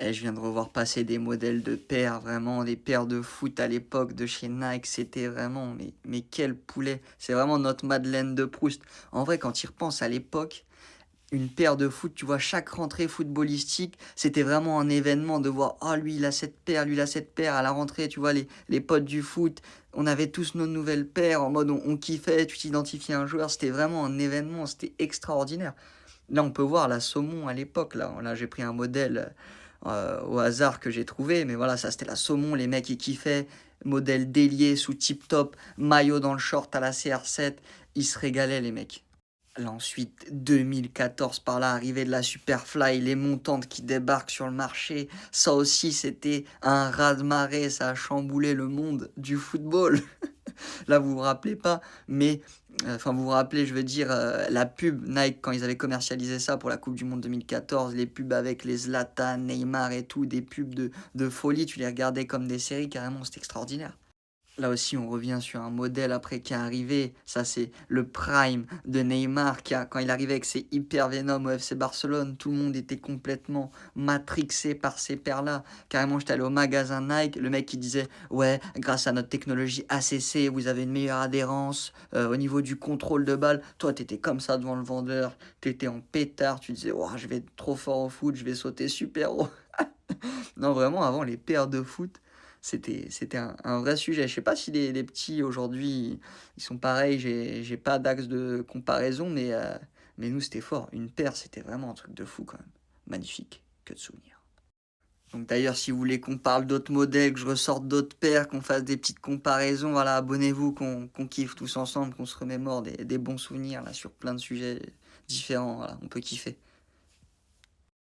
Et je viens de revoir passer des modèles de paires, vraiment, des paires de foot à l'époque de chez Nike, c'était vraiment, mais quel poulet! C'est vraiment notre Madeleine de Proust. En vrai, quand tu y repenses à l'époque, une paire de foot, tu vois, chaque rentrée footballistique, c'était vraiment un événement de voir, ah, lui, il a cette paire, lui, il a cette paire. À la rentrée, tu vois, les potes du foot, on avait tous nos nouvelles paires, en mode on kiffait, tu t'identifiais à un joueur, c'était vraiment un événement, c'était extraordinaire. Là, on peut voir la saumon à l'époque, là, j'ai pris un modèle au hasard que j'ai trouvé, mais voilà, ça c'était la saumon, les mecs ils kiffaient, modèle délié sous tip top, maillot dans le short à la CR7, ils se régalaient les mecs. Là ensuite, 2014 par là, arrivée de la Superfly, les montantes qui débarquent sur le marché, ça aussi c'était un raz-de-marée, ça a chamboulé le monde du football. Là, vous vous rappelez pas, mais enfin, vous vous rappelez, je veux dire, la pub Nike quand ils avaient commercialisé ça pour la coupe du monde 2014, les pubs avec les Zlatan, Neymar et tout, des pubs de folie, tu les regardais comme des séries carrément, c'était extraordinaire. Là aussi, on revient sur un modèle après qui est arrivé. Ça, c'est le prime de Neymar quand il arrivait avec ses hyper Venom au FC Barcelone. Tout le monde était complètement matrixé par ces paires-là. Carrément, j'étais allé au magasin Nike. Le mec qui disait, ouais, grâce à notre technologie ACC, vous avez une meilleure adhérence au niveau du contrôle de balle. Toi, t'étais comme ça devant le vendeur. T'étais en pétard. Tu disais, oh, je vais être trop fort au foot. Je vais sauter super haut. Non, vraiment, avant, les paires de foot, c'était un vrai sujet. Je sais pas si les petits aujourd'hui, ils sont pareils, j'ai pas d'axe de comparaison, mais nous, c'était fort. Une paire, c'était vraiment un truc de fou quand même. Magnifique, que de souvenirs. Donc d'ailleurs, si vous voulez qu'on parle d'autres modèles, que je ressorte d'autres paires, qu'on fasse des petites comparaisons, voilà, abonnez-vous, qu'on kiffe tous ensemble, qu'on se remémore des bons souvenirs là sur plein de sujets différents. Voilà, on peut kiffer.